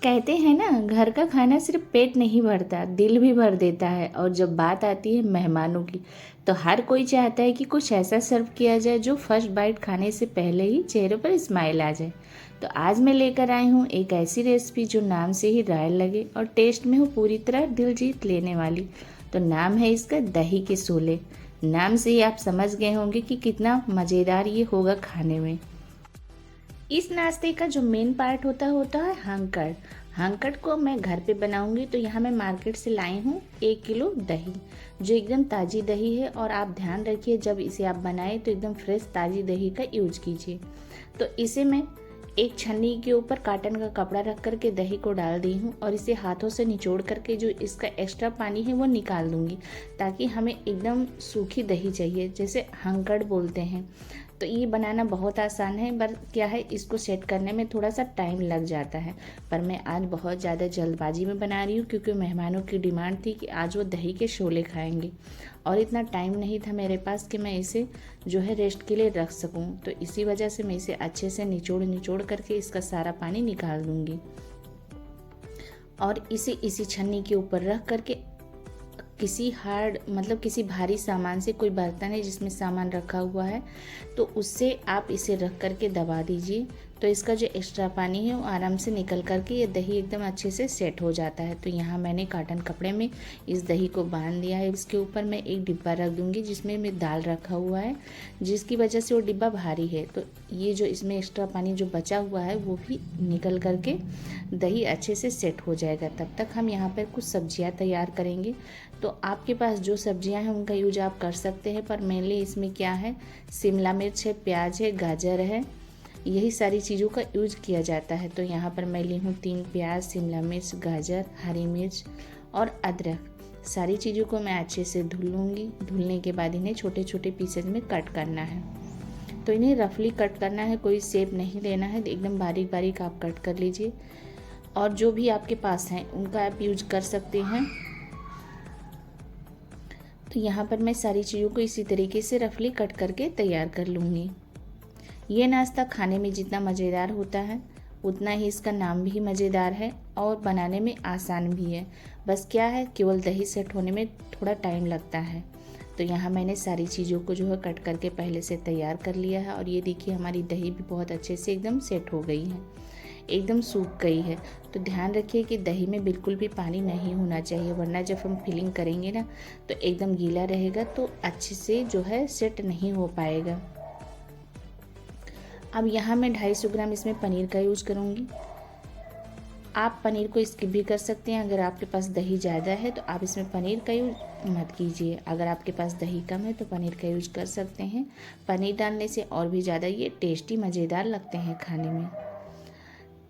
कहते हैं ना, घर का खाना सिर्फ पेट नहीं भरता, दिल भी भर देता है। और जब बात आती है मेहमानों की, तो हर कोई चाहता है कि कुछ ऐसा सर्व किया जाए जो फर्स्ट बाइट खाने से पहले ही चेहरे पर स्माइल आ जाए। तो आज मैं लेकर आई हूँ एक ऐसी रेसिपी जो नाम से ही रॉयल लगे और टेस्ट में हो पूरी तरह दिल जीत लेने वाली। तो नाम है इसका दही के शोले। नाम से ही आप समझ गए होंगे कि कितना मज़ेदार ये होगा खाने में। इस नाश्ते का जो मेन पार्ट होता है हंकड़। हंकड़ को मैं घर पे बनाऊंगी, तो यहाँ मैं मार्केट से लाई हूँ 1 किलो दही, जो एकदम ताज़ी दही है। और आप ध्यान रखिए, जब इसे आप बनाएं तो एकदम फ्रेश ताज़ी दही का यूज कीजिए। तो इसे मैं एक छन्नी के ऊपर कॉटन का कपड़ा रख करके दही को डाल दी हूँ और इसे हाथों से निचोड़ करके जो इसका एक्स्ट्रा पानी है वो निकाल दूंगी, ताकि हमें एकदम सूखी दही चाहिए, जैसे हंकड़ बोलते हैं। तो ये बनाना बहुत आसान है, पर क्या है, इसको सेट करने में थोड़ा सा टाइम लग जाता है। पर मैं आज बहुत ज़्यादा जल्दबाजी में बना रही हूँ, क्योंकि मेहमानों की डिमांड थी कि आज वो दही के शोले खाएंगे और इतना टाइम नहीं था मेरे पास कि मैं इसे जो है रेस्ट के लिए रख सकूँ। तो इसी वजह से मैं इसे अच्छे से निचोड़ निचोड़ करके इसका सारा पानी निकाल दूँगी और इसे इसी छन्नी के ऊपर रख करके किसी हार्ड, मतलब किसी भारी सामान से, कोई बर्तन है जिसमें सामान रखा हुआ है, तो उससे आप इसे रख करके दबा दीजिए। तो इसका जो एक्स्ट्रा पानी है वो आराम से निकल करके ये दही एकदम अच्छे से सेट हो जाता है। तो यहाँ मैंने कॉटन कपड़े में इस दही को बांध दिया है। इसके ऊपर मैं एक डिब्बा रख दूँगी जिसमें मैं दाल रखा हुआ है, जिसकी वजह से वो डिब्बा भारी है। तो ये जो इसमें एक्स्ट्रा पानी जो बचा हुआ है वो भी निकल करके दही अच्छे से सेट हो जाएगा। तब तक हम यहाँ पर कुछ सब्जियाँ तैयार करेंगे। तो आपके पास जो सब्जियां हैं उनका यूज आप कर सकते हैं, पर मेनली इसमें क्या है, शिमला मिर्च है, प्याज है, गाजर है, यही सारी चीज़ों का यूज किया जाता है। तो यहाँ पर मैं ली हूँ 3 प्याज, शिमला मिर्च, गाजर, हरी मिर्च और अदरक। सारी चीज़ों को मैं अच्छे से धुल लूँगी। धुलने के बाद इन्हें छोटे छोटे पीसेज में कट करना है। तो इन्हें रफली कट करना है, कोई शेप नहीं लेना है, एकदम बारीक बारीक आप कट कर लीजिए। और जो भी आपके पास हैं उनका आप यूज कर सकते हैं। तो यहाँ पर मैं सारी चीज़ों को इसी तरीके से रफली कट करके तैयार कर लूँगी। ये नाश्ता खाने में जितना मज़ेदार होता है उतना ही इसका नाम भी मज़ेदार है और बनाने में आसान भी है। बस क्या है, केवल दही सेट होने में थोड़ा टाइम लगता है। तो यहाँ मैंने सारी चीज़ों को जो है कट करके पहले से तैयार कर लिया है। और ये देखिए, हमारी दही भी बहुत अच्छे से एकदम सेट हो गई है, एकदम सूख गई है। तो ध्यान रखिए कि दही में बिल्कुल भी पानी नहीं होना चाहिए, वरना जब हम फिलिंग करेंगे ना तो एकदम गीला रहेगा, तो अच्छे से जो है सेट नहीं हो पाएगा। अब यहाँ मैं 250 ग्राम इसमें पनीर का यूज़ करूँगी। आप पनीर को स्किप भी कर सकते हैं। अगर आपके पास दही ज़्यादा है तो आप इसमें पनीर का यूज मत कीजिए। अगर आपके पास दही कम है तो पनीर का यूज कर सकते हैं। पनीर डालने से और भी ज़्यादा ये टेस्टी मज़ेदार लगते हैं खाने में।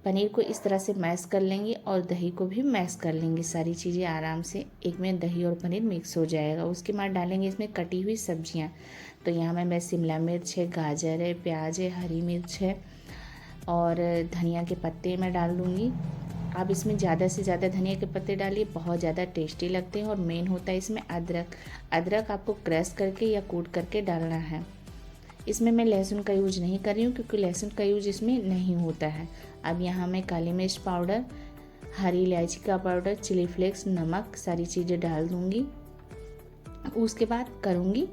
पनीर को इस तरह से मैश कर लेंगे और दही को भी मैश कर लेंगे। सारी चीज़ें आराम से एक में दही और पनीर मिक्स हो जाएगा। उसके बाद डालेंगे इसमें कटी हुई सब्जियां। तो यहाँ मैं शिमला मिर्च है, गाजर है, प्याज है, हरी मिर्च है और धनिया के पत्ते मैं डाल दूँगी। आप इसमें ज़्यादा से ज़्यादा धनिया के पत्ते डालिए, बहुत ज़्यादा टेस्टी लगते हैं। और मेन होता है इसमें अदरक। अदरक आपको क्रश करके या कूट करके डालना है। इसमें मैं लहसुन का यूज नहीं कर रही हूँ, क्योंकि लहसुन का यूज इसमें नहीं होता है। अब यहाँ मैं काली मिर्च पाउडर, हरी इलायची का पाउडर, चिली फ्लेक्स, नमक, सारी चीज़ें डाल दूँगी। उसके बाद करूँगी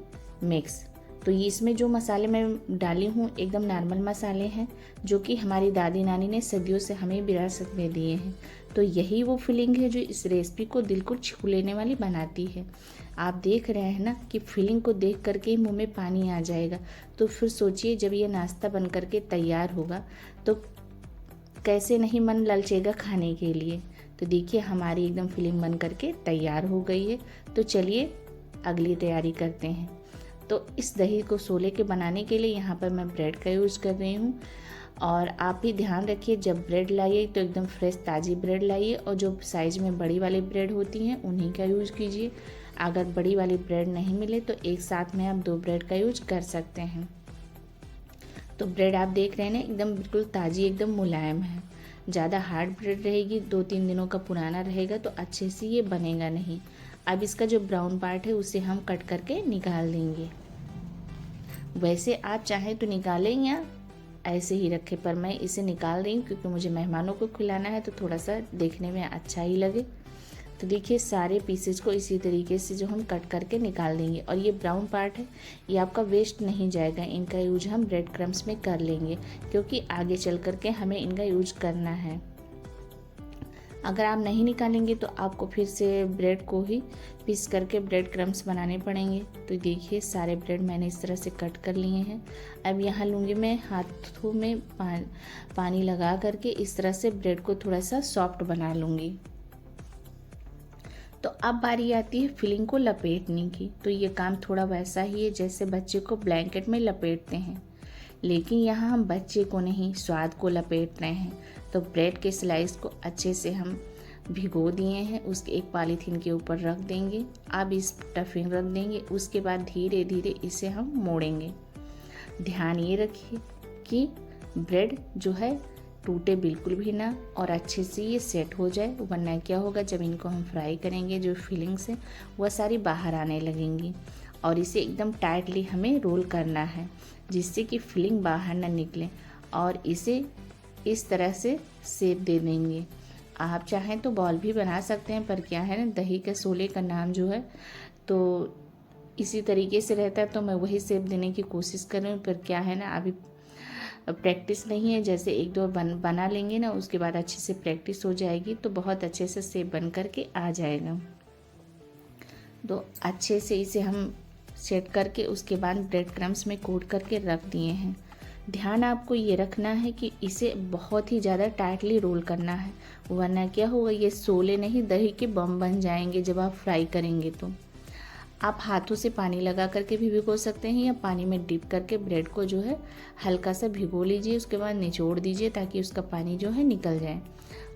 मिक्स। तो ये इसमें जो मसाले मैं डाली हूँ एकदम नॉर्मल मसाले हैं, जो कि हमारी दादी नानी ने सदियों से हमें विरासत में दिए हैं। तो यही वो फीलिंग है जो इस रेसिपी को दिल को छू लेने वाली बनाती है। आप देख रहे हैं ना कि फीलिंग को देख करके ही मुँह में पानी आ जाएगा। तो फिर सोचिए, जब ये नाश्ता बन करके तैयार होगा तो कैसे नहीं मन ललचेगा खाने के लिए। तो देखिए, हमारी एकदम फीलिंग बन करके तैयार हो गई है। तो चलिए अगली तैयारी करते हैं। तो इस दही को शोले के बनाने के लिए यहाँ पर मैं ब्रेड का यूज़ कर रही हूँ। और आप भी ध्यान रखिए, जब ब्रेड लाइए तो एकदम फ्रेश ताज़ी ब्रेड लाइए, और जो साइज़ में बड़ी वाली ब्रेड होती हैं उन्हीं का यूज़ कीजिए। अगर बड़ी वाली ब्रेड नहीं मिले तो एक साथ में आप 2 ब्रेड का यूज कर सकते हैं। तो ब्रेड आप देख रहे हैं ना, एकदम बिल्कुल ताज़ी, एकदम मुलायम है। ज़्यादा हार्ड ब्रेड रहेगी, 2-3 दिनों का पुराना रहेगा तो अच्छे से ये बनेगा नहीं। अब इसका जो ब्राउन पार्ट है उसे हम कट करके निकाल देंगे। वैसे आप चाहें तो निकालें या ऐसे ही रखें, पर मैं इसे निकाल रही हूँ क्योंकि मुझे मेहमानों को खिलाना है तो थोड़ा सा देखने में अच्छा ही लगे। तो देखिए सारे पीसेस को इसी तरीके से जो हम कट करके निकाल देंगे। और ये ब्राउन पार्ट है, ये आपका वेस्ट नहीं जाएगा, इनका यूज हम ब्रेड क्रम्स में कर लेंगे क्योंकि आगे चल करके हमें इनका यूज करना है। अगर आप नहीं निकालेंगे तो आपको फिर से ब्रेड को ही पीस करके ब्रेड क्रम्स बनाने पड़ेंगे। तो देखिए सारे ब्रेड मैंने इस तरह से कट कर लिए हैं। अब यहाँ लूँगी मैं हाथों में पानी लगा करके इस तरह से ब्रेड को थोड़ा सा सॉफ्ट बना लूँगी। तो अब बारी आती है फिलिंग को लपेटने की। तो ये काम थोड़ा वैसा ही है जैसे बच्चे को ब्लैंकेट में लपेटते हैं, लेकिन यहाँ हम बच्चे को नहीं, स्वाद को लपेट रहे हैं। तो ब्रेड के स्लाइस को अच्छे से हम भिगो दिए हैं, उसके एक पॉलीथीन के ऊपर रख देंगे। अब इस स्टफिंग रख देंगे, उसके बाद धीरे धीरे इसे हम मोड़ेंगे। ध्यान ये रखिए कि ब्रेड जो है टूटे बिल्कुल भी ना, और अच्छे से ये सेट हो जाए, वरना क्या होगा जब इनको हम फ्राई करेंगे जो फीलिंग्स है वह सारी बाहर आने लगेंगी। और इसे एकदम टाइटली हमें रोल करना है जिससे कि फिलिंग बाहर ना निकले, और इसे इस तरह से शेप दे देंगे। आप चाहें तो बॉल भी बना सकते हैं, पर क्या है ना दही के सोले का नाम जो है तो इसी तरीके से रहता है, तो मैं वही शेप देने की कोशिश कर रही हूँ। पर क्या है ना अभी प्रैक्टिस नहीं है, जैसे एक दो बना लेंगे ना उसके बाद अच्छे से प्रैक्टिस हो जाएगी तो बहुत अच्छे से शेप बन करके आ जाएगा। तो अच्छे से इसे हम सेट करके उसके बाद ब्रेड क्रम्स में कोट करके रख दिए हैं। ध्यान आपको ये रखना है कि इसे बहुत ही ज़्यादा टाइटली रोल करना है, वरना क्या होगा ये सोले नहीं दही के बम बन जाएंगे जब आप फ्राई करेंगे। तो आप हाथों से पानी लगा करके भी भिगो सकते हैं या पानी में डिप करके ब्रेड को जो है हल्का सा भिगो लीजिए, उसके बाद निचोड़ दीजिए ताकि उसका पानी जो है निकल जाए।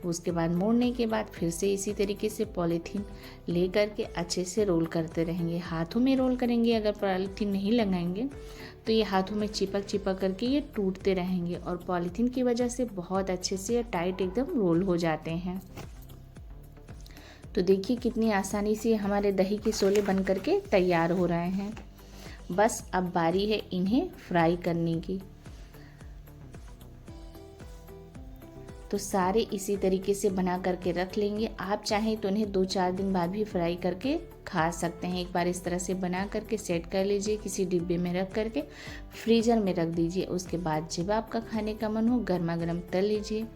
उसके बाद मोड़ने के बाद फिर से इसी तरीके से पॉलीथीन ले करके अच्छे से रोल करते रहेंगे। हाथों में रोल करेंगे, अगर पॉलीथीन नहीं लगाएंगे तो ये हाथों में चिपक करके ये टूटते रहेंगे, और पॉलीथीन की वजह से बहुत अच्छे से टाइट एकदम रोल हो जाते हैं। तो देखिए कितनी आसानी से हमारे दही के सोले बन करके तैयार हो रहे हैं। बस अब बारी है इन्हें फ्राई करने की। तो सारे इसी तरीके से बना करके रख लेंगे। आप चाहें तो उन्हें 2-4 दिन बाद भी फ्राई करके खा सकते हैं। एक बार इस तरह से बना करके सेट कर लीजिए, किसी डिब्बे में रख करके फ्रीज़र में रख दीजिए। उसके बाद जब आपका खाने का मन हो गर्मा गर्म तल लीजिए।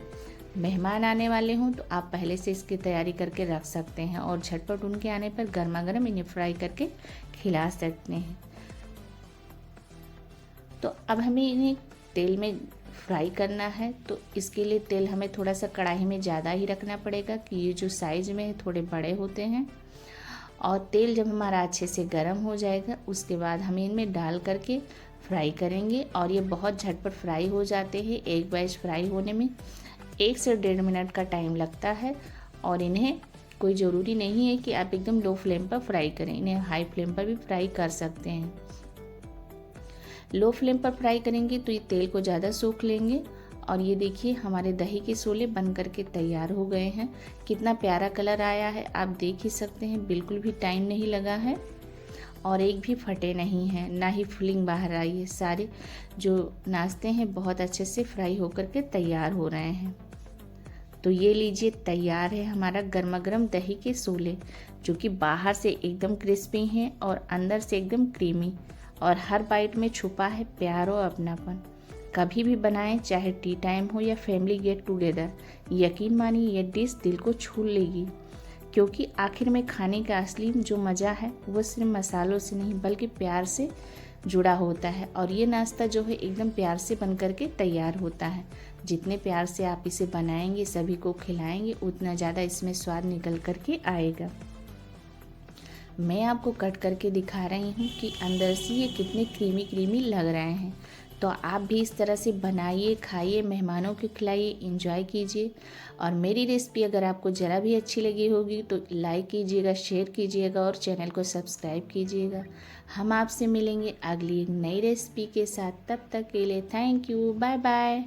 मेहमान आने वाले हों तो आप पहले से इसकी तैयारी करके रख सकते हैं, और झटपट उनके आने पर गर्मा गर्म इन्हें फ्राई करके खिला सकते हैं। तो अब हमें इन्हें तेल में फ्राई करना है, तो इसके लिए तेल हमें थोड़ा सा कढ़ाई में ज़्यादा ही रखना पड़ेगा कि ये जो साइज़ में थोड़े बड़े होते हैं। और तेल जब हमारा अच्छे से गर्म हो जाएगा उसके बाद हम इनमें डाल करके फ्राई करेंगे, और ये बहुत झटपट फ्राई हो जाते हैं। एक बैच फ्राई होने में 1 से 1.5 मिनट का टाइम लगता है, और इन्हें कोई ज़रूरी नहीं है कि आप एकदम लो फ्लेम पर फ्राई करें, इन्हें हाई फ्लेम पर भी फ्राई कर सकते हैं। लो फ्लेम पर फ्राई करेंगे तो ये तेल को ज़्यादा सोख लेंगे। और ये देखिए हमारे दही के सोले बन करके तैयार हो गए हैं। कितना प्यारा कलर आया है, आप देख ही सकते हैं, बिल्कुल भी टाइम नहीं लगा है और एक भी फटे नहीं हैं, ना ही फिलिंग बाहर आई है। सारे जो नाश्ते हैं बहुत अच्छे से फ्राई होकर के तैयार हो रहे हैं। तो ये लीजिए तैयार है हमारा गर्मा गर्म दही के सोले, जो कि बाहर से एकदम क्रिस्पी हैं और अंदर से एकदम क्रीमी, और हर बाइट में छुपा है प्यार और अपनापन। कभी भी बनाएं, चाहे टी टाइम हो या फैमिली गेट टुगेदर, यकीन मानिए ये डिश दिल को छू लेगी, क्योंकि आखिर में खाने का असली जो मज़ा है वो सिर्फ मसालों से नहीं बल्कि प्यार से जुड़ा होता है। और ये नाश्ता जो है एकदम प्यार से बन करके तैयार होता है। जितने प्यार से आप इसे बनाएंगे, सभी को खिलाएंगे, उतना ज़्यादा इसमें स्वाद निकल करके आएगा। मैं आपको कट करके दिखा रही हूँ कि अंदर से ये कितने क्रीमी क्रीमी लग रहे हैं। तो आप भी इस तरह से बनाइए, खाइए, मेहमानों को खिलाइए, एंजॉय कीजिए। और मेरी रेसिपी अगर आपको ज़रा भी अच्छी लगी होगी तो लाइक कीजिएगा, शेयर कीजिएगा और चैनल को सब्सक्राइब कीजिएगा। हम आपसे मिलेंगे अगली एक नई रेसिपी के साथ। तब तक के लिए थैंक यू, बाय बाय।